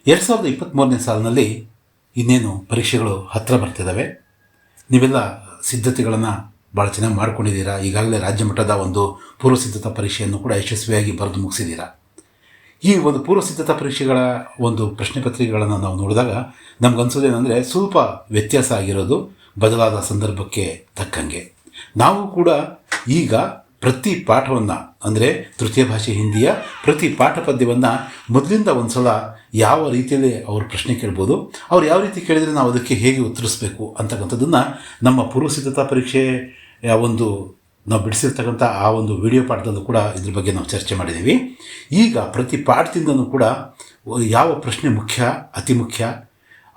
2023ನೇ ಸಾಲಿನಲ್ಲಿ ಇನ್ನೇನು ಪರೀಕ್ಷೆಗಳು ಹತ್ತಿರ ಬರ್ತಿದ್ದಾವೆ. ನೀವೆಲ್ಲ ಸಿದ್ಧತೆಗಳನ್ನು ಭಾಳ ಚೆನ್ನಾಗಿ ಮಾಡ್ಕೊಂಡಿದ್ದೀರಾ. ಈಗಾಗಲೇ ರಾಜ್ಯ ಮಟ್ಟದ ಒಂದು ಪೂರ್ವ ಸಿದ್ಧತಾ ಪರೀಕ್ಷೆಯನ್ನು ಕೂಡ ಯಶಸ್ವಿಯಾಗಿ ಬರೆದು ಮುಗಿಸಿದ್ದೀರಾ. ಈ ಒಂದು ಪೂರ್ವ ಸಿದ್ಧತಾ ಪರೀಕ್ಷೆಗಳ ಒಂದು ಪ್ರಶ್ನೆ ಪತ್ರಿಕೆಗಳನ್ನು ನಾವು ನೋಡಿದಾಗ ನಮಗನ್ಸೋದೇನೆಂದರೆ ಸ್ವಲ್ಪ ವ್ಯತ್ಯಾಸ ಆಗಿರೋದು ಬದಲಾದ ಸಂದರ್ಭಕ್ಕೆ ತಕ್ಕಂಗೆ. ನಾವು ಕೂಡ ಈಗ ಪ್ರತಿ ಪಾಠವನ್ನು ಅಂದರೆ ತೃತೀಯ ಭಾಷೆ ಹಿಂದಿಯ ಪ್ರತಿ ಪಾಠ ಪದ್ಯವನ್ನು ಮೊದಲಿಂದ ಒಂದು ಸಲ ಯಾವ ರೀತಿಯಲ್ಲಿ ಅವರು ಪ್ರಶ್ನೆ ಕೇಳ್ಬೋದು, ಅವ್ರು ಯಾವ ರೀತಿ ಕೇಳಿದರೆ ನಾವು ಅದಕ್ಕೆ ಹೇಗೆ ಉತ್ತರಿಸಬೇಕು ಅಂತಕ್ಕಂಥದ್ದನ್ನು ನಮ್ಮ ಪೂರ್ವ ಸಿದ್ಧತಾ ಪರೀಕ್ಷೆಯ ಒಂದು ನಾವು ಬಿಡಿಸಿರ್ತಕ್ಕಂಥ ಆ ಒಂದು ವಿಡಿಯೋ ಪಾಠದಲ್ಲೂ ಕೂಡ ಇದ್ರ ಬಗ್ಗೆ ನಾವು ಚರ್ಚೆ ಮಾಡಿದ್ದೀವಿ. ಈಗ ಪ್ರತಿ ಪಾಠದಿಂದನೂ ಕೂಡ ಯಾವ ಪ್ರಶ್ನೆ ಮುಖ್ಯ, ಅತಿ ಮುಖ್ಯ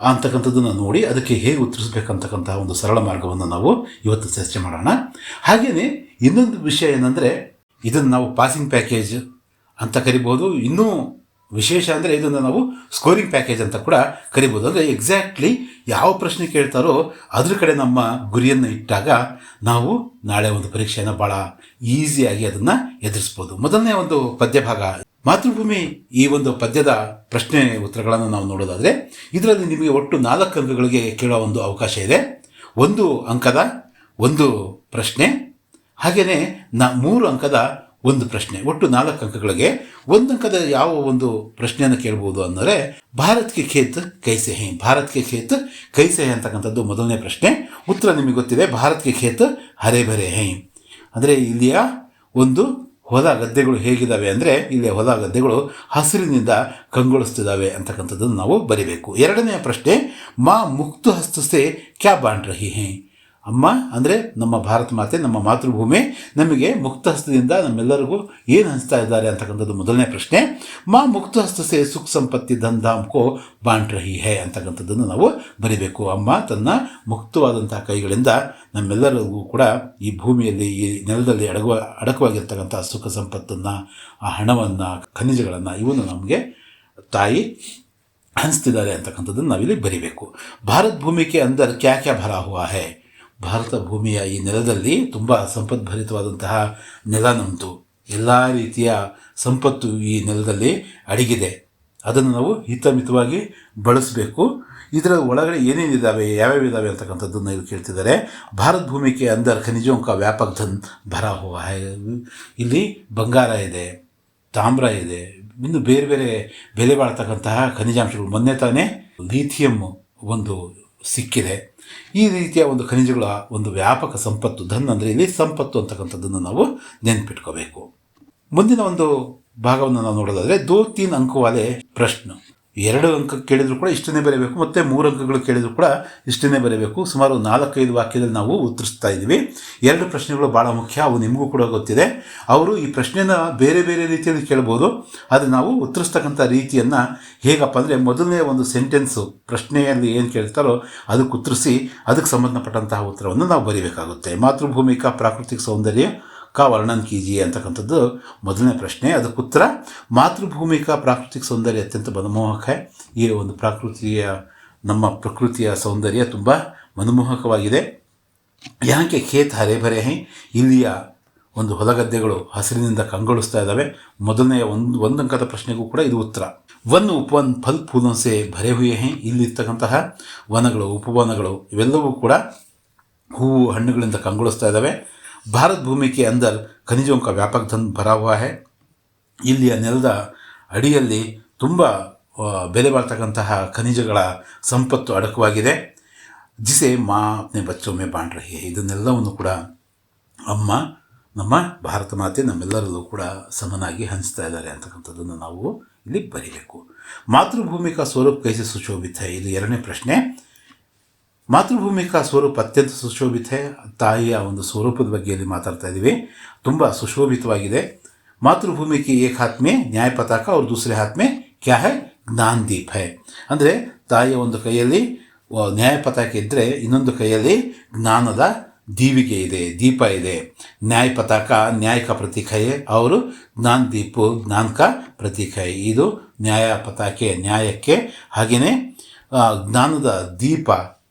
ಅಂತಕ್ಕಂಥದ್ದನ್ನು ನೋಡಿ ಅದಕ್ಕೆ ಹೇಗೆ ಉತ್ತರಿಸಬೇಕಂತಕ್ಕಂಥ ಒಂದು ಸರಳ ಮಾರ್ಗವನ್ನು ನಾವು ಇವತ್ತು ಚರ್ಚೆ ಮಾಡೋಣ. ಹಾಗೆಯೇ ಇನ್ನೊಂದು ವಿಷಯ ಏನಂದರೆ, ಇದನ್ನು ನಾವು ಪಾಸಿಂಗ್ ಪ್ಯಾಕೇಜ್ ಅಂತ ಕರಿಬೋದು. ಇನ್ನೂ ವಿಶೇಷ ಅಂದರೆ ಇದನ್ನು ನಾವು ಸ್ಕೋರಿಂಗ್ ಪ್ಯಾಕೇಜ್ ಅಂತ ಕೂಡ ಕರಿಬೋದು. ಅಂದರೆ ಎಕ್ಸಾಕ್ಟ್ಲಿ ಯಾವ ಪ್ರಶ್ನೆ ಕೇಳ್ತಾರೋ ಅದ್ರ ಕಡೆ ನಮ್ಮ ಗುರಿಯನ್ನು ಇಟ್ಟಾಗ ನಾವು ನಾಳೆ ಒಂದು ಪರೀಕ್ಷೆಯನ್ನು ಭಾಳ ಈಸಿಯಾಗಿ ಅದನ್ನು ಎದುರಿಸ್ಬೋದು. ಮೊದಲನೇ ಒಂದು ಪದ್ಯ ಭಾಗ ಮಾತೃಭೂಮಿ. ಈ ಒಂದು ಪದ್ಯದ ಪ್ರಶ್ನೆ ಉತ್ತರಗಳನ್ನು ನಾವು ನೋಡೋದಾದರೆ ಇದರಲ್ಲಿ ನಿಮಗೆ ಒಟ್ಟು 4 ಅಂಕಗಳಿಗೆ ಕೇಳೋ ಒಂದು ಅವಕಾಶ ಇದೆ. 1 ಅಂಕದ ಒಂದು ಪ್ರಶ್ನೆ, ಹಾಗೆಯೇ 3 ಅಂಕದ ಒಂದು ಪ್ರಶ್ನೆ, ಒಟ್ಟು 4 ಅಂಕಗಳಿಗೆ 1 ಅಂಕದ ಯಾವ ಒಂದು ಪ್ರಶ್ನೆಯನ್ನು ಕೇಳ್ಬೋದು ಅಂದರೆ ಭಾರತ್ಗೆ ಖೇತ್ ಕೈಸೆ ಹೈ. ಭಾರತ್ಗೆ ಖೇತ್ ಕೈಸೆ ಹೈ ಅಂತಕ್ಕಂಥದ್ದು ಮೊದಲನೇ ಪ್ರಶ್ನೆ. ಉತ್ತರ ನಿಮಗೆ ಗೊತ್ತಿದೆ, ಭಾರತ್ಗೆ ಖೇತ್ ಹರೆ ಭರೆ ಹೈ. ಅಂದರೆ ಇಲ್ಲಿಯ ಒಂದು ಹೊಲ ಗದ್ದೆಗಳು ಹೇಗಿದ್ದಾವೆ ಅಂದರೆ ಇಲ್ಲಿಯ ಹೊಲ ಗದ್ದೆಗಳು ಹಸಿರಿನಿಂದ ಕಂಗೊಳಿಸ್ತಿದ್ದಾವೆ ಅಂತಕ್ಕಂಥದ್ದನ್ನು ನಾವು ಬರಿಬೇಕು. ಎರಡನೆಯ ಪ್ರಶ್ನೆ, ಮಾ ಮುಕ್ತ ಹಸ್ತಸೆ ಕ್ಯಾ ಬಾಂಟ್ ರಹಿ ಹೈ. ಅಮ್ಮ ಅಂದರೆ ನಮ್ಮ ಭಾರತ ಮಾತೆ, ನಮ್ಮ ಮಾತೃಭೂಮಿ ನಮಗೆ ಮುಕ್ತ ಹಸ್ತದಿಂದ ನಮ್ಮೆಲ್ಲರಿಗೂ ಏನು ಹಂಚ್ತಾ ಇದ್ದಾರೆ ಅಂತಕ್ಕಂಥದ್ದು ಮೊದಲನೇ ಪ್ರಶ್ನೆ. ಮಾ ಮುಕ್ತ ಹಸ್ತಸೆ ಸುಖ ಸಂಪತ್ತಿ ಧನ್ಧಾಮ್ ಕೋ ಬಾಂಟ್ ರಹಿ ಹೈ ಅಂತಕ್ಕಂಥದ್ದನ್ನು ನಾವು ಬರಿಬೇಕು. ಅಮ್ಮ ತನ್ನ ಮುಕ್ತವಾದಂಥ ಕೈಗಳಿಂದ ನಮ್ಮೆಲ್ಲರಿಗೂ ಕೂಡ ಈ ಭೂಮಿಯಲ್ಲಿ, ಈ ನೆಲದಲ್ಲಿ ಅಡಕವಾಗಿರ್ತಕ್ಕಂಥ ಸುಖ ಸಂಪತ್ತನ್ನು, ಆ ಹಣವನ್ನು, ಖನಿಜಗಳನ್ನು ಇವನ್ನು ನಮಗೆ ತಾಯಿ ಹಂಚ್ತಿದ್ದಾರೆ ಅಂತಕ್ಕಂಥದ್ದನ್ನು ನಾವಿಲ್ಲಿ ಬರಿಬೇಕು. ಭಾರತ ಭೂಮಿಗೆ ಅಂದರ್ ಕ್ಯಾ ಕ್ಯಾ ಭರಾ ಹುವಾ ಹೈ. ಭಾರತ ಭೂಮಿಯ ಈ ನೆಲದಲ್ಲಿ ತುಂಬ ಸಂಪದ್ಭರಿತವಾದಂತಹ ನೆಲ ನಮ್ಮದು. ಎಲ್ಲ ರೀತಿಯ ಸಂಪತ್ತು ಈ ನೆಲದಲ್ಲಿ ಅಡಗಿದೆ. ಅದನ್ನು ನಾವು ಹಿತಮಿತವಾಗಿ ಬಳಸಬೇಕು. ಇದರ ಒಳಗಡೆ ಏನೇನಿದ್ದಾವೆ, ಯಾವ್ಯಾವ ಇದ್ದಾವೆ ಅಂತಕ್ಕಂಥದ್ದನ್ನು ಇಲ್ಲಿ ಕೇಳ್ತಿದ್ದಾರೆ. ಭಾರತ ಭೂಮಿಗೆ ಅಂದರ್ ಖನಿಜೋಂಕ ವ್ಯಾಪಕ ಧನ್ ಭರಾ ಹುವಾ ಹೈ. ಇಲ್ಲಿ ಬಂಗಾರ ಇದೆ, ತಾಮ್ರ ಇದೆ, ಇನ್ನು ಬೇರೆ ಬೇರೆ ಬೆಲೆ ಬಾಳ್ತಕ್ಕಂತಹ ಖನಿಜಾಂಶಗಳು. ಮೊನ್ನೆ ತಾನೇ ಲೀಥಿಯಮ್ ಒಂದು ಸಿಕ್ಕಿದೆ. ಈ ರೀತಿಯ ಒಂದು ಖನಿಜಗಳ ಒಂದು ವ್ಯಾಪಕ ಸಂಪತ್ತು. ಧನ್ ಅಂದರೆ ಇಲ್ಲಿ ಸಂಪತ್ತು ಅಂತಕ್ಕಂಥದ್ದನ್ನು ನಾವು ನೆನಪಿಟ್ಕೋಬೇಕು. ಮುಂದಿನ ಒಂದು ಭಾಗವನ್ನು ನಾವು ನೋಡೋದಾದರೆ 2-3 ಅಂಕವಾಲೆ ಪ್ರಶ್ನೆ. 2 ಅಂಕ ಕೇಳಿದರೂ ಕೂಡ ಇಷ್ಟನ್ನೇ ಬರೀಬೇಕು, ಮತ್ತು 3 ಅಂಕಗಳು ಕೇಳಿದರೂ ಕೂಡ ಇಷ್ಟನ್ನೇ ಬರೀಬೇಕು. ಸುಮಾರು 4-5 ವಾಕ್ಯದಲ್ಲಿ ನಾವು ಉತ್ತರಿಸ್ತಾ ಇದ್ದೀವಿ. 2 ಪ್ರಶ್ನೆಗಳು ಭಾಳ ಮುಖ್ಯ, ಅವು ನಿಮಗೂ ಕೂಡ ಗೊತ್ತಿದೆ. ಅವರು ಈ ಪ್ರಶ್ನೆನ ಬೇರೆ ಬೇರೆ ರೀತಿಯಲ್ಲಿ ಕೇಳ್ಬೋದು. ಆದರೆ ನಾವು ಉತ್ತರಿಸ್ತಕ್ಕಂಥ ರೀತಿಯನ್ನು ಹೇಗಪ್ಪ ಅಂದರೆ, ಮೊದಲನೇ ಒಂದು ಸೆಂಟೆನ್ಸು ಪ್ರಶ್ನೆಯಲ್ಲಿ ಏನು ಕೇಳ್ತಾರೋ ಅದಕ್ಕೆ ಉತ್ತರಿಸಿ ಅದಕ್ಕೆ ಸಂಬಂಧಪಟ್ಟಂತಹ ಉತ್ತರವನ್ನು ನಾವು ಬರೀಬೇಕಾಗುತ್ತೆ. ಮಾತೃಭೂಮಿಕ ಪ್ರಾಕೃತಿಕ ಸೌಂದರ್ಯ ಕಾ ವರ್ಣನ್ ಕೀಜಿಯೆ ಅಂತಕ್ಕಂಥದ್ದು ಮೊದಲನೇ ಪ್ರಶ್ನೆ. ಅದಕ್ಕೆ ಉತ್ತರ, ಮಾತೃಭೂಮಿಕ ಪ್ರಾಕೃತಿಕ ಸೌಂದರ್ಯ ಅತ್ಯಂತ ಮನಮೋಹಕ. ಈ ಒಂದು ನಮ್ಮ ಪ್ರಕೃತಿಯ ಸೌಂದರ್ಯ ತುಂಬ ಮನಮೋಹಕವಾಗಿದೆ. ಯಾಕೆ ಖೇತ್ ಹರೆ ಭರೆ ಹೈ. ಇಲ್ಲಿಯ ಒಂದು ಹೊಲಗದ್ದೆಗಳು ಹಸಿರಿನಿಂದ ಕಂಗೊಳಿಸ್ತಾ ಇದ್ದಾವೆ. ಮೊದಲನೆಯ ಒಂದು ಅಂಕದ ಪ್ರಶ್ನೆಗೂ ಕೂಡ ಇದು ಉತ್ತರ. One ಉಪವನ್ ಫಲ್ ಫೂಲೋನ್ಸೆ ಭರೆ ಹುಯೆ high. ಇಲ್ಲಿರ್ತಕ್ಕಂತಹ ವನಗಳು, ಉಪವನಗಳು ಇವೆಲ್ಲವೂ ಕೂಡ ಹೂವು ಹಣ್ಣುಗಳಿಂದ ಕಂಗೊಳಿಸ್ತಾ ಇದ್ದಾವೆ. ಭಾರತ ಭೂಮಿಗೆ ಅಂದರ್ ಖನಿಜೋಂ ಕಾ ವ್ಯಾಪಕ ಧನ್ ಭರಾ ಹುವಾ ಹೈ. ಇಲ್ಲಿಯ ನೆಲದ ಅಡಿಯಲ್ಲಿ ತುಂಬ ಬೆಲೆ ಬಾಳ್ತಕ್ಕಂತಹ ಖನಿಜಗಳ ಸಂಪತ್ತು ಅಡಕವಾಗಿದೆ. ಜಿಸೆ ಮಾ ಅಪ್ನೆ ಬಚ್ಚೋ ಮೇ ಬಾಂಟ್ ರಹಿ ಹೈ. ಇದನ್ನೆಲ್ಲವನ್ನು ಕೂಡ ಅಮ್ಮ, ನಮ್ಮ ಭಾರತ ಮಾತೆ ನಮ್ಮೆಲ್ಲರಲ್ಲೂ ಕೂಡ ಸಮನಾಗಿ ಹಂಚ್ತಾ ಇದ್ದಾರೆ ಅಂತಕ್ಕಂಥದ್ದನ್ನು ನಾವು ಇಲ್ಲಿ ಬರೀಬೇಕು. ಮಾತೃಭೂಮಿಕ ಸ್ವರೂಪ ಕೈಸೆ ಸುಶೋಭಿತ ಹೈ. ಇದು 2ನೇ ಪ್ರಶ್ನೆ. ಮಾತೃಭೂಮಿಕ ಸ್ವರೂಪ ಅತ್ಯಂತ ಸುಶೋಭಿತ. ತಾಯಿಯ ಒಂದು ಸ್ವರೂಪದ ಬಗ್ಗೆ ಇಲ್ಲಿ ಮಾತಾಡ್ತಾ ಇದ್ದೀವಿ. ತುಂಬ ಸುಶೋಭಿತವಾಗಿದೆ. ಮಾತೃಭೂಮಿಗೆ ಏಕ್ ಹಾತ್ ಮೇ ನ್ಯಾಯ ಪತಾಕ और दूसरे हाथ में क्या है ಜ್ಞಾನ ದೀಪ है. ಅಂದರೆ ತಾಯಿಯ ಒಂದು ಕೈಯಲ್ಲಿ ನ್ಯಾಯ ಪತಾಕ ಇದ್ದರೆ ಇನ್ನೊಂದು ಕೈಯಲ್ಲಿ ಜ್ಞಾನದ ದೀವಿಗೆ ಇದೆ, ದೀಪ ಇದೆ. ನ್ಯಾಯ ಪತಾಕ ನ್ಯಾಯ ಕಾ ಪ್ರತೀಕ ಹೈ ಅವರು ಜ್ಞಾನ ದೀಪ ಜ್ಞಾನ ಕಾ ಪ್ರತೀಕ ಹೈ. ಇದು ನ್ಯಾಯ ಪತಾಕೆ ನ್ಯಾಯಕ್ಕೆ, ಹಾಗೆಯೇ ಜ್ಞಾನದ ದೀಪ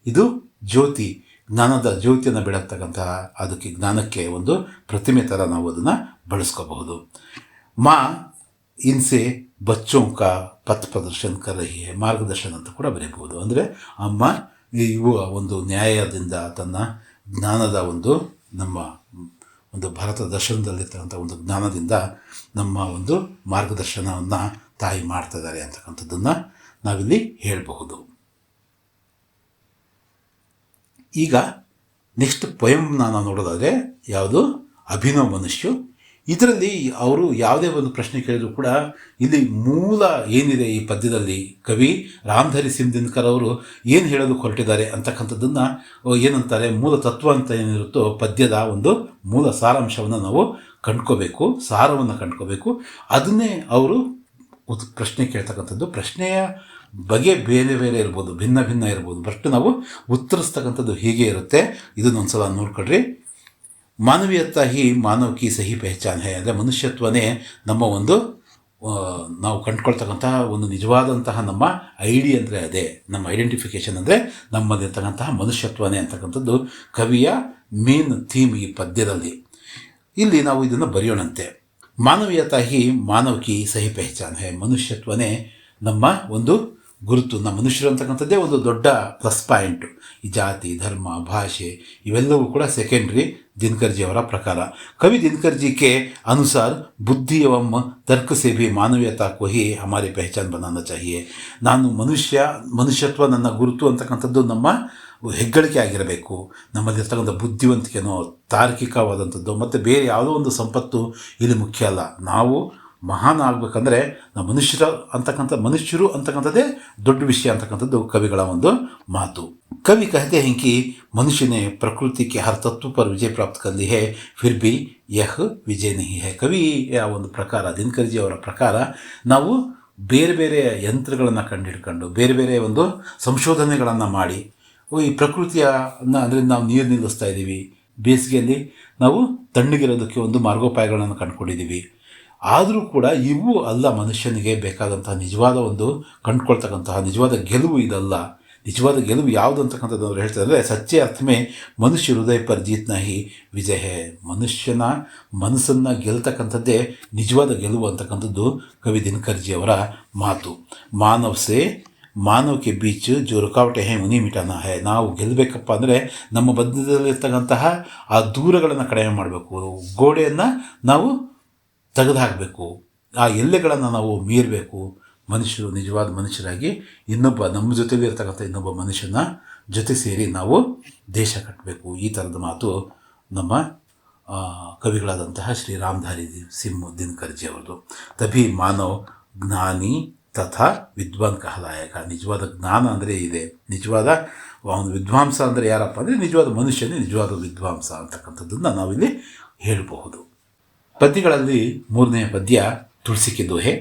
ಇದು ಜ್ಯೋತಿ, ಜ್ಞಾನದ ಜ್ಯೋತಿಯನ್ನು ಬೆಳಗ್ತಕ್ಕಂತಹ ಅದಕ್ಕೆ ಜ್ಞಾನಕ್ಕೆ ಒಂದು ಪ್ರತಿಮೆ ಥರ ನಾವು ಅದನ್ನು ಬಳಸ್ಕೋಬಹುದು. ಮಾ ಇನ್ಸೆ ಬಚ್ಚೋಂ ಕಾ ಪಥ್ ಪ್ರದರ್ಶನ ಕರ್ ರಹಿ ಹೈ, ಮಾರ್ಗದರ್ಶನ ಅಂತ ಕೂಡ ಬರೀಬಹುದು. ಅಂದರೆ ಅಮ್ಮ ಇವು ಒಂದು ನ್ಯಾಯದಿಂದ ತನ್ನ ಜ್ಞಾನದ ನಮ್ಮ ಒಂದು ಭಾರತ ದರ್ಶನದಲ್ಲಿರ್ತಕ್ಕಂಥ ಒಂದು ಜ್ಞಾನದಿಂದ ನಮ್ಮ ಒಂದು ಮಾರ್ಗದರ್ಶನವನ್ನು ತಾಯಿ ಮಾಡ್ತಿದ್ದಾರೆ ಅಂತಕ್ಕಂಥದ್ದನ್ನು ನಾವಿಲ್ಲಿ ಹೇಳಬಹುದು. ಈಗ ನೆಕ್ಸ್ಟ್ ಪೊಯಮ್ನ ನಾವು ನೋಡೋದಾದರೆ ಯಾವುದು, ಅಭಿನವ ಮನುಷ್ಯ. ಇದರಲ್ಲಿ ಅವರು ಯಾವುದೇ ಒಂದು ಪ್ರಶ್ನೆ ಕೇಳಿದ್ರು ಕೂಡ ಇಲ್ಲಿ ಮೂಲ ಏನಿದೆ ಈ ಪದ್ಯದಲ್ಲಿ, ಕವಿ ರಾಮಧಾರಿ ಸಿಂಗ್ ಅವರು ಏನು ಹೇಳೋದು ಹೊರಟಿದ್ದಾರೆ ಅಂತಕ್ಕಂಥದ್ದನ್ನು ಏನಂತಾರೆ, ಮೂಲ ತತ್ವ ಅಂತ ಏನಿರುತ್ತೋ ಪದ್ಯದ ಒಂದು ಮೂಲ ಸಾರಾಂಶವನ್ನು ನಾವು ಕಂಡ್ಕೋಬೇಕು, ಸಾರವನ್ನು ಕಂಡ್ಕೋಬೇಕು. ಅದನ್ನೇ ಅವರು ಪ್ರಶ್ನೆ ಕೇಳ್ತಕ್ಕಂಥದ್ದು. ಪ್ರಶ್ನೆಯ ಬಗೆ ಬೇರೆ ಬೇರೆ ಇರ್ಬೋದು, ಭಿನ್ನ ಭಿನ್ನ ಇರ್ಬೋದು, ಬಟ್ ನಾವು ಉತ್ತರಿಸ್ತಕ್ಕಂಥದ್ದು ಹೀಗೆ ಇರುತ್ತೆ. ಇದನ್ನೊಂದು ಸಲ ನೋಡ್ಕೊಳ್ರಿ. ಮಾನವೀಯತಾ ಹಿ ಮಾನವ ಕಿ ಸಹಿ ಪಹಚಾನ್ ಹೈ, ಅಂದರೆ ಮನುಷ್ಯತ್ವನೇ ನಮ್ಮ ಒಂದು ನಾವು ಕಂಡುಕೊಳ್ತಕ್ಕಂತಹ ಒಂದು ನಿಜವಾದಂತಹ ನಮ್ಮ ಐಡಿ ಅಂದರೆ ಅದೇ ನಮ್ಮ ಐಡೆಂಟಿಫಿಕೇಷನ್, ಅಂದರೆ ನಮ್ಮಲ್ಲಿರ್ತಕ್ಕಂತಹ ಮನುಷ್ಯತ್ವನೇ ಅಂತಕ್ಕಂಥದ್ದು ಕವಿಯ ಮೇನ್ ಥೀಮ್ ಈ ಪದ್ಯದಲ್ಲಿ. ಇಲ್ಲಿ ನಾವು ಇದನ್ನು ಬರೆಯೋಣಂತೆ. ಮಾನವೀಯತಾ ಹಿ ಮಾನವ ಕಿ ಸಹಿ ಪಹಚಾನ್ ಹೈ, ಮನುಷ್ಯತ್ವನೇ ನಮ್ಮ ಒಂದು ಗುರುತು. ನಮ್ಮ ಮನುಷ್ಯರು ಅಂತಕ್ಕಂಥದ್ದೇ ಒಂದು ದೊಡ್ಡ ಪ್ಲಸ್ ಪಾಯಿಂಟು. ಈ ಜಾತಿ, ಧರ್ಮ, ಭಾಷೆ ಇವೆಲ್ಲವೂ ಕೂಡ ಸೆಕೆಂಡ್ರಿ ದಿನಕರ್ಜಿಯವರ ಪ್ರಕಾರ. ಕವಿ ದಿನಕರ್ಜಿಗೆ ಅನುಸಾರ ಬುದ್ಧಿ ಎವಂ ತರ್ಕ ಸೇ ಭಿ ಮಾನವೀಯತಾ ಕೋ ಹಿ ಹಮಾರಿ ಪಹಚಾನ್ ಬನಾನಾ ಚಾಹಿಯೇ. ನಾನು ಮನುಷ್ಯತ್ವ ನನ್ನ ಗುರುತು ಅಂತಕ್ಕಂಥದ್ದು ನಮ್ಮ ಹೆಗ್ಗಳಿಕೆ ಆಗಿರಬೇಕು. ನಮ್ಮಲ್ಲಿರ್ತಕ್ಕಂಥ ಬುದ್ಧಿವಂತಿಕೆನೋ ತಾರ್ಕಿಕವಾದಂಥದ್ದು ಮತ್ತು ಬೇರೆ ಯಾವುದೋ ಒಂದು ಸಂಪತ್ತು ಇಲ್ಲಿ ಮುಖ್ಯ ಅಲ್ಲ. ನಾವು ಮಹಾನ್ ಆಗಬೇಕಂದ್ರೆ ನಾವು ಮನುಷ್ಯರು ಅಂತಕ್ಕಂಥದ್ದೇ ದೊಡ್ಡ ವಿಷಯ ಅಂತಕ್ಕಂಥದ್ದು ಕವಿಗಳ ಒಂದು ಮಾತು. ಕವಿ ಕಹತೆ हैं कि मनुष्य ने प्रकृति के हर तत्व पर विजय प्राप्त कर ली है, फिर भी यह विजय नहीं है. ಕವಿಯ ಒಂದು ಪ್ರಕಾರ, ದಿನಕರ್ಜಿ ಅವರ ಪ್ರಕಾರ, ನಾವು ಬೇರೆ ಬೇರೆ ಯಂತ್ರಗಳನ್ನು ಕಂಡುಹಿಡ್ಕೊಂಡು ಬೇರೆ ಬೇರೆ ಒಂದು ಸಂಶೋಧನೆಗಳನ್ನು ಮಾಡಿ ಈ ಪ್ರಕೃತಿಯನ್ನು, ಅಂದರೆ ನಾವು ನೀರು ನಿಲ್ಲಿಸ್ತಾ ಇದ್ದೀವಿ, ಬೇಸಿಗೆಯಲ್ಲಿ ನಾವು ತಣ್ಣಗಿರೋದಕ್ಕೆ ಒಂದು ಮಾರ್ಗೋಪಾಯಗಳನ್ನು ಕಂಡುಕೊಂಡಿದ್ದೀವಿ. ಆದರೂ ಕೂಡ ಇವು ಅಲ್ಲ ಮನುಷ್ಯನಿಗೆ ಬೇಕಾದಂತಹ ನಿಜವಾದ ಒಂದು ಕಂಡುಕೊಳ್ತಕ್ಕಂತಹ ನಿಜವಾದ ಗೆಲುವು ಇದಲ್ಲ. ನಿಜವಾದ ಗೆಲುವು ಯಾವುದು ಅಂತಕ್ಕಂಥದ್ದು ಅವ್ರು ಹೇಳ್ತಾರೆ ಅಂದರೆ, ಸಚ್ಚೆ ಅರ್ಥಮೇ ಮನುಷ್ಯ ಹೃದಯ ಪರ್ ಜೀತ್ನ ಹಿ ವಿಜಯ ಹೇ. ಮನುಷ್ಯನ ಮನಸ್ಸನ್ನು ಗೆಲ್ತಕ್ಕಂಥದ್ದೇ ನಿಜವಾದ ಗೆಲುವು ಅಂತಕ್ಕಂಥದ್ದು ಕವಿ ದಿನಕರ್ಜಿಯವರ ಮಾತು. ಮಾನವಕ್ಕೆ ಬೀಚ್ ಜೋ ರುಕಾವಟೆ ಹೇ ಉನಿ ಮಿಟಾನ ಹೇ. ನಾವು ಗೆಲ್ಲಬೇಕಪ್ಪ ಅಂದರೆ ನಮ್ಮ ಮಧ್ಯದಲ್ಲಿರ್ತಕ್ಕಂತಹ ಆ ದೂರಗಳನ್ನು ಕಡಿಮೆ ಮಾಡಬೇಕು, ಗೋಡೆಯನ್ನು ನಾವು ತೆಗೆದು ಹಾಕಬೇಕು, ಆ ಎಲ್ಲೆಗಳನ್ನು ನಾವು ಮೀರಬೇಕು. ಮನುಷ್ಯರು ನಿಜವಾದ ಮನುಷ್ಯರಾಗಿ ನಮ್ಮ ಜೊತೆಲಿ ಇರ್ತಕ್ಕಂಥ ಇನ್ನೊಬ್ಬ ಮನುಷ್ಯನ ಜೊತೆ ಸೇರಿ ನಾವು ದೇಶ ಕಟ್ಟಬೇಕು. ಈ ಥರದ ಮಾತು ನಮ್ಮ ಕವಿಗಳಾದಂತಹ ಶ್ರೀ ರಾಮಧಾರಿ ಸಿಂಗ್ ದಿನಕರ್ಜಿ ಅವರದು. ತಭಿ ಮಾನವ್ ಜ್ಞಾನಿ ತಥಾ ವಿದ್ವಾನ್ ಕಹಲಾಯಕ. ನಿಜವಾದ ಜ್ಞಾನ ಅಂದರೆ ಇದೆ, ನಿಜವಾದ ಒಂದು ವಿದ್ವಾಂಸ ಅಂದರೆ ಯಾರಪ್ಪ ಅಂದರೆ ನಿಜವಾದ ಮನುಷ್ಯನೇ ನಿಜವಾದ ವಿದ್ವಾಂಸ ಅಂತಕ್ಕಂಥದ್ದನ್ನು ನಾವಿಲ್ಲಿ ಹೇಳಬಹುದು. ಪದ್ಯಗಳಲ್ಲಿ ಮೂರನೆಯ ಪದ್ಯ ತುಳಸಿ ಕೆ ದೋಹೆ.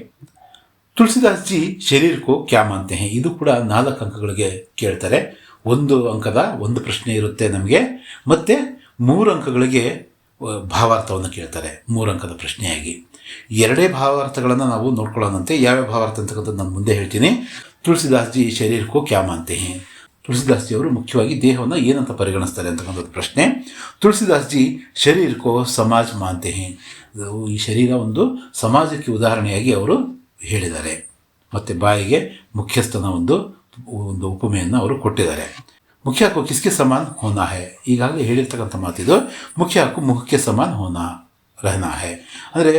ತುಳಸಿದಾಸ್ ಜಿ ಶರೀರ್ ಕೋ ಕ್ಯಾ ಮಾನ್ತೆ ಹೇ. ಇದು ಕೂಡ 4 ಅಂಕಗಳಿಗೆ ಕೇಳ್ತಾರೆ. 1 ಅಂಕದ ಒಂದು ಪ್ರಶ್ನೆ ಇರುತ್ತೆ ನಮಗೆ, ಮತ್ತು 3 ಅಂಕಗಳಿಗೆ ಭಾವಾರ್ಥವನ್ನು ಕೇಳ್ತಾರೆ 3 ಅಂಕದ ಪ್ರಶ್ನೆಯಾಗಿ. 2 ಭಾವಾರ್ಥಗಳನ್ನು ನಾವು ನೋಡ್ಕೊಳ್ಳೋಣಂತೆ. ಯಾವ್ಯಾವ ಭಾವಾರ್ಥ ಅಂತಕ್ಕಂಥದ್ದು ನಾನು ಮುಂದೆ ಹೇಳ್ತೀನಿ. ತುಳಸಿದಾಸ್ ಜಿ ಶರೀರ್ ಕೋ ಕ್ಯಾ ಮಾನ್ತೆ ಹೇ. ತುಳಸಿದಾಸ್ ಜಿ ಅವರು ಮುಖ್ಯವಾಗಿ ದೇಹವನ್ನು ಏನಂತ ಪರಿಗಣಿಸ್ತಾರೆ ಅಂತಕ್ಕಂಥದ್ದು ಪ್ರಶ್ನೆ. ತುಳಸಿದಾಸ್ ಜಿ ಶರೀರ್ ಕೋ ಸಮಾಜ್ ಮಾನ್ತೆ ಹೇ. ಈ ಶರೀರ ಒಂದು ಸಮಾಜಕ್ಕೆ ಉದಾಹರಣೆಯಾಗಿ ಅವರು ಹೇಳಿದ್ದಾರೆ. ಮತ್ತು ಬಾಯಿಗೆ ಮುಖ್ಯಸ್ಥನ ಒಂದು ಉಪಮೆಯನ್ನು ಅವರು ಕೊಟ್ಟಿದ್ದಾರೆ. ಮುಖ್ಯ ಹಕ್ಕು ಕಿಸ್ಕೆ ಸಮಾನ್ ಹೋನಾ ಹೇ. ಈಗಾಗಲೇ ಹೇಳಿರ್ತಕ್ಕಂಥ ಮಾತಿದು. ಮುಖ್ಯ ಹಕ್ಕು ಮುಖ್ಯ ಸಮಾನ್ ಹೋನಾ ರಹನಾ ಹೇ. ಅಂದರೆ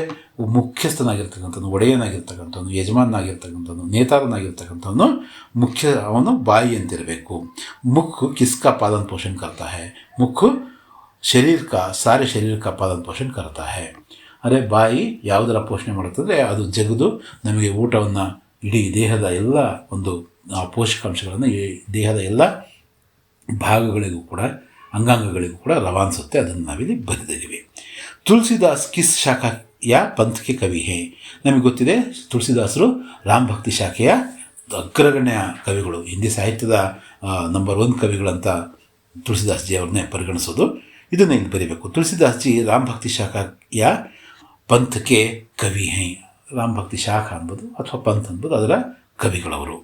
ಮುಖ್ಯಸ್ಥನಾಗಿರ್ತಕ್ಕಂಥದ್ದು, ಒಡೆಯನಾಗಿರ್ತಕ್ಕಂಥವ್ನು, ಯಜಮಾನಾಗಿರ್ತಕ್ಕಂಥವ್ನು, ನೇತಾರನಾಗಿರ್ತಕ್ಕಂಥವನು ಅವನು ಬಾಯಿ ಅಂತಿರಬೇಕು. ಮುಖ ಕಿಸ್ಕಾ ಪಾಲನ್ ಪೋಷಣ್ ಕರ್ತಾ ಹೇ. ಮುಖ ಸಾರೆ ಶರೀರ ಕಾ ಪಾಲನ್ ಪೋಷಣ್ ಕರ್ತಾ ಹೇ. ಅಂದರೆ ಬಾಯಿ ಯಾವುದರ ಪೋಷಣೆ ಮಾಡುತ್ತದೆ, ಅದು ಜಗದು ನಮಗೆ ಊಟವನ್ನು, ಇಡೀ ದೇಹದ ಎಲ್ಲ ಒಂದು ಪೋಷಕಾಂಶಗಳನ್ನು ದೇಹದ ಎಲ್ಲ ಭಾಗಗಳಿಗೂ ಕೂಡ, ಅಂಗಾಂಗಗಳಿಗೂ ಕೂಡ ರವಾನಿಸುತ್ತೆ. ಅದನ್ನು ನಾವಿಲ್ಲಿ ಬರೆದಿದ್ದೀವಿ. ತುಳಸಿದಾಸ್ ಕಿಸ್ ಶಾಖೆಯ ಪಂಥಕ್ಕೆ ಕವಿ ಹೇ. ನಮಗೆ ಗೊತ್ತಿದೆ ತುಳಸಿದಾಸರು ರಾಮ್ ಭಕ್ತಿ ಶಾಖೆಯ ಅಗ್ರಗಣ್ಯ ಕವಿಗಳು, ಹಿಂದಿ ಸಾಹಿತ್ಯದ ನಂಬರ್ 1 ಕವಿಗಳಂತ ತುಳಸಿದಾಸ್ ಜಿ ಅವ್ರನ್ನೇ ಪರಿಗಣಿಸೋದು. ಇದನ್ನು ಇಲ್ಲಿ ಬರೀಬೇಕು. ತುಳಸಿದಾಸ್ ಜಿ ರಾಮ್ ಭಕ್ತಿ ಶಾಖೆಯ ಪಂಥಕ್ಕೆ ಕವಿ ಹೈ. ರಾಮ್ ಭಕ್ತಿ ಶಾಖ ಅನ್ಬೋದು ಅಥವಾ ಪಂಥ್ ಅನ್ಬೋದು, ಅದರ ಕವಿಗಳವರು.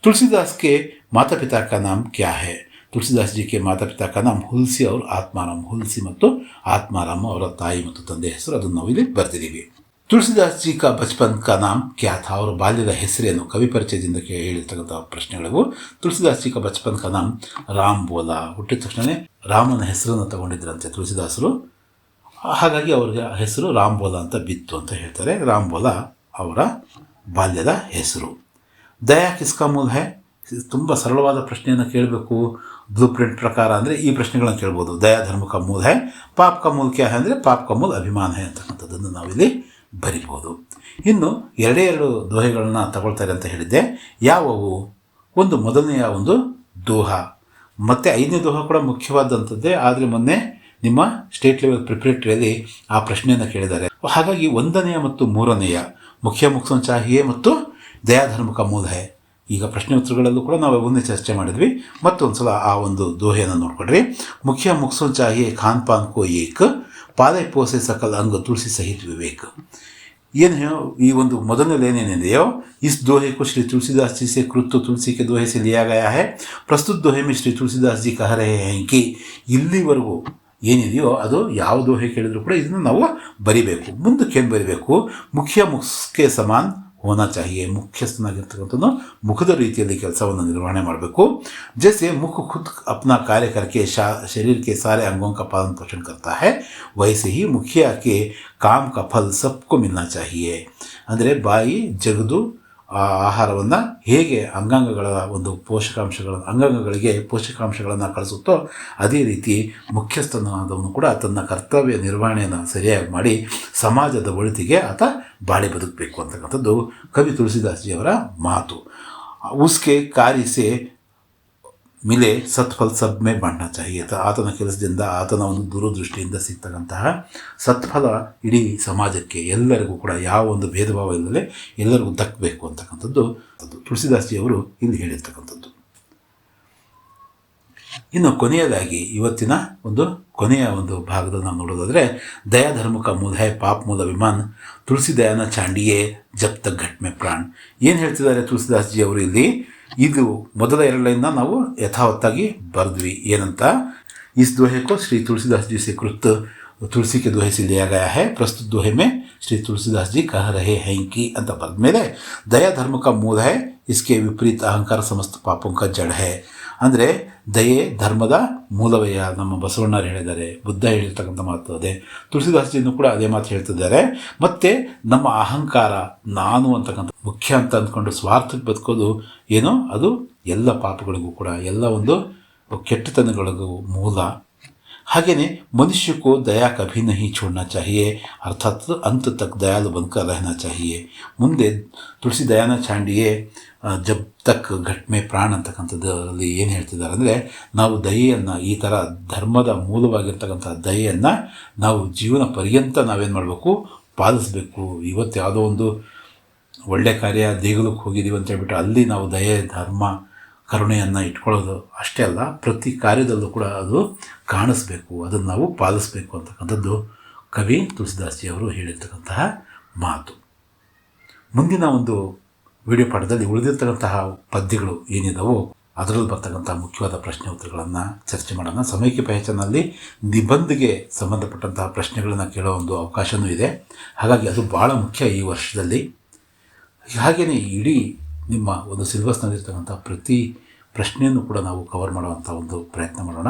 ತುಳಸಿದಾಸ್ಗೆ ಮಾತಾ ಪಿತಾ ಕಾ ನಾಮ್ ಕ್ಯಾ ಹೈ. ತುಳಸಿದಾಸ್ ಜಿ ಕೆ ಮಾತಾ ಪಿತಾ ಕಾ ನಾಮ್ ಹುಲ್ಸಿ ಅವರು ಆತ್ಮಾರಾಮ್. ಹುಲ್ಸಿ ಮತ್ತು ಆತ್ಮಾರಾಮ್ ಅವರ ತಾಯಿ ಮತ್ತು ತಂದೆ ಹೆಸರು, ಅದನ್ನು ನಾವು ಇಲ್ಲಿ ಬರ್ತಿದ್ದೀವಿ. ತುಳಸಿದಾಸ್ ಜಿ ಕಾ ಬಚ್ಪನ್ ಕಾ ನಾಮ್ ಕ್ಯಾ ಥಾ, ಅವರ ಬಾಲ್ಯದ ಹೆಸರೇನು? ಕವಿ ಪರಿಚಯದಿಂದ ಹೇಳಿರ್ತಕ್ಕಂಥ ಪ್ರಶ್ನೆಗಳಿವು. ತುಳಸಿದಾಸ್ ಜಿ ಕಾ ಬಚ್ಪನ್ ಕಾ ನಾಮ್ ರಾಮ್ ಬೋಲಾ, ಹುಟ್ಟಿದ ತಕ್ಷಣವೇ ರಾಮನ ಹೆಸರನ್ನು ತಗೊಂಡಿದ್ರಂತೆ ತುಳಸಿದಾಸರು. ಹಾಗಾಗಿ ಅವ್ರಿಗೆ ಹೆಸರು ರಾಮ್ ಬೋಲಾ ಅಂತ ಬಿತ್ತು ಅಂತ ಹೇಳ್ತಾರೆ. ರಾಮ್ ಬೋಲಾ ಅವರ ಬಾಲ್ಯದ ಹೆಸರು. ದಯಾ ಕಿಸ್ಕಾ ಮೂಲ್ ಹೈ, ತುಂಬ ಸರಳವಾದ ಪ್ರಶ್ನೆಯನ್ನು ಕೇಳಬೇಕು ಬ್ಲೂ ಪ್ರಿಂಟ್ ಪ್ರಕಾರ ಅಂದರೆ ಈ ಪ್ರಶ್ನೆಗಳನ್ನು ಕೇಳ್ಬೋದು. ದಯಾ ಧರ್ಮ ಕಾ ಮೂಲ್ ಹೈ, ಪಾಪ್ ಕಾ ಮೂಲ್ ಕ್ಯಾ ಹೈ ಅಂದರೆ ಪಾಪ್ ಕಾ ಮೂಲ್ ಅಭಿಮಾನ ಹೈ ಅಂತಕ್ಕಂಥದ್ದನ್ನು ನಾವಿಲ್ಲಿ ಬರಿಬೋದು. ಇನ್ನು ಎರಡು ದೋಹೆಗಳನ್ನ ತಗೊಳ್ತಾರೆ ಅಂತ ಹೇಳಿದ್ದೆ. ಯಾವುವು? ಒಂದು ಮೊದಲನೆಯ ಒಂದು ದೋಹ, ಮತ್ತು 5ನೇ ದೋಹ ಕೂಡ ಮುಖ್ಯವಾದಂಥದ್ದೇ. ಆದರೆ ಮೊನ್ನೆ ನಿಮ್ಮ ಸ್ಟೇಟ್ ಲೆವೆಲ್ ಪ್ರಿಪ್ರೇಟರಿಯಲ್ಲಿ ಆ ಪ್ರಶ್ನೆಯನ್ನು ಕೇಳಿದ್ದಾರೆ. ಹಾಗಾಗಿ 1ನೆಯ ಮತ್ತು 3ನೆಯ ಮುಖ್ಯ ಮುಕ್ಸೋನ್ ಚಾಹಿಯೆ ಮತ್ತು ದಯಾಧರ್ಮ ಕಾ ಮೂಲ್ ಹೈ, ಈಗ ಪ್ರಶ್ನೆ ಉತ್ತರಗಳಲ್ಲೂ ಕೂಡ ನಾವು ಒಂದೇ ಚರ್ಚೆ ಮಾಡಿದ್ವಿ. ಮತ್ತೊಂದು ಸಲ ಆ ಒಂದು ದೋಹೆಯನ್ನು ನೋಡ್ಕೊಡ್ರಿ. ಮುಖ್ಯ ಮುಕ್ಸೋನ್ ಚಾಹಿಯೆ ಖಾನ್ ಪಾನ್ ಕೋ ಏಕ್, ಪಾಲೆ ಪೋಸೆ ಸಕಲ್ ಅಂಗ ತುಳಸಿ ಸಹಿತ ವಿವೇಕ್. ಏನು ಈ ಒಂದು ಮೊದಲನೇ ಏನೇನಿದೆಯೋ, इस दोहे को श्री तुलसीदास जी से कृत तुलसी के दोहे से लिया गया है. प्रस्तुत दोहे में श्री तुलसीदास जी कह रहे हैं कि ಇಲ್ಲಿವರೆಗೂ ಏನಿದೆಯೋ ಅದು ಯಾವ ದೋಹೆ ಕೇಳಿದ್ರು ಕೂಡ ಇದನ್ನು ನಾವು ಬರಿಬೇಕು. ಮುಂದಕ್ಕೇನು ಬರಿಬೇಕು? ಮುಖ್ಯ ಮುಖ್ಯಕ್ಕೆ ಸಮಾನ್ ಹೋನಾ ಚಾಹಿಯೆ, ಮುಖ್ಯಸ್ಥನಾಗಿರ್ತಕ್ಕಂಥದ್ದು ಮುಖದ ರೀತಿಯಲ್ಲಿ ಕೆಲಸವನ್ನು ನಿರ್ವಹಣೆ ಮಾಡಬೇಕು. जैसे मुख खुद अपना कार्य करके शरीर के सारे अंगों का पालन पोषण करता है, वैसे ही मुखिया के काम का फल सबको मिलना चाहिए. ಅಂದರೆ ಬಾಯಿ ಜಗದು ಆಹಾರವನ್ನು ಹೇಗೆ ಅಂಗಾಂಗಗಳ ಒಂದು ಅಂಗಾಂಗಗಳಿಗೆ ಪೋಷಕಾಂಶಗಳನ್ನು ಕಳಿಸುತ್ತೋ ಅದೇ ರೀತಿ ಮುಖ್ಯಸ್ಥನಾದವನು ಕೂಡ ತನ್ನ ಕರ್ತವ್ಯ ನಿರ್ವಹಣೆಯನ್ನು ಸರಿಯಾಗಿ ಮಾಡಿ ಸಮಾಜದ ಒಳಿತಿಗೆ ಆತ ಬಾಳಿ ಬದುಕಬೇಕು ಅಂತಕ್ಕಂಥದ್ದು ಕವಿ ತುಳಸಿದಾಸ್ ಜಿ ಅವರ ಮಾತು. ಉಸ್ಕೆ ಕಾರ್ಯ ಸೆ ಮಿಲೆ ಸತ್ಫಲ್ ಸಬ್ ಮೇ ಬಾಂಟ್ನಾ ಚಾಹಿಯೆ, ಆತನ ಕೆಲಸದಿಂದ ಆತನ ಒಂದು ದೂರದೃಷ್ಟಿಯಿಂದ ಸಿಗ್ತಕ್ಕಂತಹ ಸತ್ಫಲ ಇಡೀ ಸಮಾಜಕ್ಕೆ ಎಲ್ಲರಿಗೂ ಕೂಡ ಯಾವ ಒಂದು ಭೇದ ಭಾವ ಇಲ್ಲದೆ ಎಲ್ಲರಿಗೂ ದಕ್ಕಬೇಕು ಅಂತಕ್ಕಂಥದ್ದು ತುಳಸಿದಾಸ್ ಜಿ ಅವರು ಇಲ್ಲಿ ಹೇಳಿರ್ತಕ್ಕಂಥದ್ದು. ಇನ್ನು ಕೊನೆಯದಾಗಿ ಇವತ್ತಿನ ಕೊನೆಯ ಒಂದು ಭಾಗದಲ್ಲಿ ನಾವು ನೋಡೋದಾದರೆ, ದಯಾ ಧರ್ಮ ಕಾ ಮೂಲ ಹೈ ಪಾಪ್ ಮೂಲ ಅಭಿಮಾನ್, ತುಳಸಿ ದಯಾನ ಚಾಂಡಿಯೇ ಜಬ್ ತಕ್ ಘಟ್ ಮೇ ಪ್ರಾಣ್. ಏನು ಹೇಳ್ತಿದ್ದಾರೆ ತುಳಸಿದಾಸ್ ಜಿ ಅವರು ಇಲ್ಲಿ? ಇದು ಮೊದಲ 2 ಲೈನ್ನ ನಾವು ಯಥಾವತ್ತಾಗಿ ಬರೆದ್ವಿ. ಏನಂತ? इस दोहे को श्री तुलसीदास जी से कृत तुलसी के दोहे से लिया गया है. प्रस्तुत दोहे में श्री तुलसीदास जी कह रहे हैं कि ಅಂತ ಬರೆದ ಮೇಲೆ ದಯಾ ಧರ್ಮ ಕಾ ಮೂಲ ಹೈ, इसके विपरीत अहंकार समस्त पापों का जड़ है. ಅಂದರೆ ದಯೆ ಧರ್ಮದ ಮೂಲವಯ್ಯ. ನಮ್ಮ ಬಸವಣ್ಣರು ಹೇಳಿದ್ದಾರೆ, ಬುದ್ಧ ಹೇಳಿರ್ತಕ್ಕಂಥ ಮಾತು ಅದೇ, ತುಳಸಿದಾಸ್ ಜಿನೂ ಕೂಡ ಅದೇ ಮಾತು ಹೇಳ್ತಿದ್ದಾರೆ. ಮತ್ತು ನಮ್ಮ ಅಹಂಕಾರ, ನಾನು ಅಂತಕ್ಕಂಥ ಮುಖ್ಯ ಅಂತ ಅಂದ್ಕೊಂಡು ಸ್ವಾರ್ಥಕ್ಕೆ ಬದುಕೋದು ಏನೋ ಅದು ಎಲ್ಲ ಪಾಪಗಳಿಗೂ ಕೂಡ, ಎಲ್ಲ ಒಂದು ಕೆಟ್ಟತನಗಳಿಗೂ ಮೂಲ. ಹಾಗೆಯೇ ಮನುಷ್ಯ को दया कभी नहीं छोड़ना चाहिए, अर्थात अंत तक दयालु बनकर रहना चाहिए. ಮುಂದೆ ತುಳಸಿ ದಯಾನ ಚಾಂಡಿಯೇ ಜಬ್ ತಕ್ ಘಟ್ ಮೇ ಪ್ರಾಣ್ ಅಂತಕ್ಕಂಥದ್ದಲ್ಲಿ ಏನು ಹೇಳ್ತಿದ್ದಾರೆ ಅಂದರೆ, ನಾವು ದಯೆಯನ್ನು, ಈ ಥರ ಧರ್ಮದ ಮೂಲವಾಗಿರ್ತಕ್ಕಂಥ ದಯೆಯನ್ನು ನಾವು ಜೀವನ ಪರ್ಯಂತ ನಾವೇನು ಮಾಡಬೇಕು? ಪಾಲಿಸಬೇಕು. ಇವತ್ತು ಯಾವುದೋ ಒಂದು ಒಳ್ಳೆಯ ಕಾರ್ಯ ದೇಗುಲಕ್ಕೆ ಹೋಗಿದ್ದೀವಿ ಅಂತ ಹೇಳ್ಬಿಟ್ಟು ಅಲ್ಲಿ ನಾವು ದಯೆ ಧರ್ಮ ಕರುಣೆಯನ್ನು ಇಟ್ಕೊಳ್ಳೋದು ಅಷ್ಟೇ ಅಲ್ಲ, ಪ್ರತಿ ಕಾರ್ಯದಲ್ಲೂ ಕೂಡ ಅದು ಕಾಣಿಸ್ಬೇಕು, ಅದನ್ನು ನಾವು ಪಾಲಿಸಬೇಕು ಅಂತಕ್ಕಂಥದ್ದು ಕವಿ ತುಳಸಿದಾಸ್ ಜಿ ಅವರು ಹೇಳಿರ್ತಕ್ಕಂತಹ ಮಾತು. ಮುಂದಿನ ಒಂದು ವಿಡಿಯೋ ಪಾಠದಲ್ಲಿ ಉಳಿದಿರ್ತಕ್ಕಂತಹ ಪದ್ಯಗಳು ಏನಿದಾವೋ ಅದರಲ್ಲಿ ಬರ್ತಕ್ಕಂಥ ಮುಖ್ಯವಾದ ಪ್ರಶ್ನೆ ಉತ್ತರಗಳನ್ನು ಚರ್ಚೆ ಮಾಡೋಣ. ಸಮಯಕ್ಕೆ ಪಹಚಾನಲ್ಲಿ ನಿಬಂಧಿಗೆ ಸಂಬಂಧಪಟ್ಟಂತಹ ಪ್ರಶ್ನೆಗಳನ್ನು ಕೇಳೋ ಒಂದು ಅವಕಾಶವೂ ಇದೆ. ಹಾಗಾಗಿ ಅದು ಭಾಳ ಮುಖ್ಯ ಈ ವರ್ಷದಲ್ಲಿ. ಹಾಗೆಯೇ ಇಡೀ ನಿಮ್ಮ ಒಂದು ಸಿಲೆಬಸ್ನಲ್ಲಿರ್ತಕ್ಕಂಥ ಪ್ರತಿ ಪ್ರಶ್ನೆಯನ್ನು ಕೂಡ ನಾವು ಕವರ್ ಮಾಡುವಂಥ ಒಂದು ಪ್ರಯತ್ನ ಮಾಡೋಣ.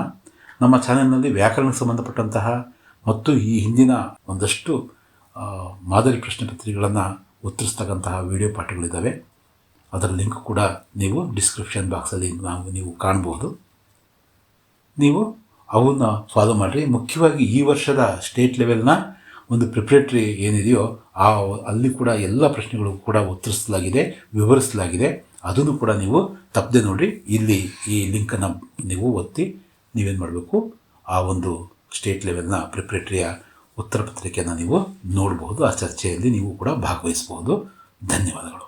ನಮ್ಮ ಚಾನೆಲ್ನಲ್ಲಿ ವ್ಯಾಕರಣಕ್ಕೆ ಸಂಬಂಧಪಟ್ಟಂತಹ ಮತ್ತು ಈ ಹಿಂದಿನ ಒಂದಷ್ಟು ಮಾದರಿ ಪ್ರಶ್ನೆ ಪತ್ರಿಕೆಗಳನ್ನು ಉತ್ತರಿಸ್ತಕ್ಕಂತಹ ವಿಡಿಯೋ ಪಾಠಗಳಿದ್ದಾವೆ. ಅದರ ಲಿಂಕ್ ಕೂಡ ನೀವು ಡಿಸ್ಕ್ರಿಪ್ಷನ್ ಬಾಕ್ಸಲ್ಲಿ ನೀವು ಕಾಣ್ಬೋದು. ನೀವು ಅವನ್ನ ಫಾಲೋ ಮಾಡಿರಿ. ಮುಖ್ಯವಾಗಿ ಈ ವರ್ಷದ ಸ್ಟೇಟ್ ಲೆವೆಲ್ನ ಒಂದು ಪ್ರಿಪ್ರೇಟರಿ ಏನಿದೆಯೋ ಅಲ್ಲಿ ಕೂಡ ಎಲ್ಲ ಪ್ರಶ್ನೆಗಳು ಕೂಡ ಉತ್ತರಿಸಲಾಗಿದೆ, ವಿವರಿಸಲಾಗಿದೆ. ಅದನ್ನು ಕೂಡ ನೀವು ತಪ್ಪದೆ ನೋಡಿ. ಇಲ್ಲಿ ಈ ಲಿಂಕನ್ನು ನೀವು ಒತ್ತಿ ನೀವೇನು ಮಾಡಬೇಕು? ಆ ಒಂದು ಸ್ಟೇಟ್ ಲೆವೆಲ್ನ ಪ್ರಿಪ್ರೇಟರಿಯ ಉತ್ತರ ಪತ್ರಿಕೆಯನ್ನು ನೀವು ನೋಡಬಹುದು. ಆ ಚರ್ಚೆಯಲ್ಲಿ ನೀವು ಕೂಡ ಭಾಗವಹಿಸಬಹುದು. ಧನ್ಯವಾದಗಳು.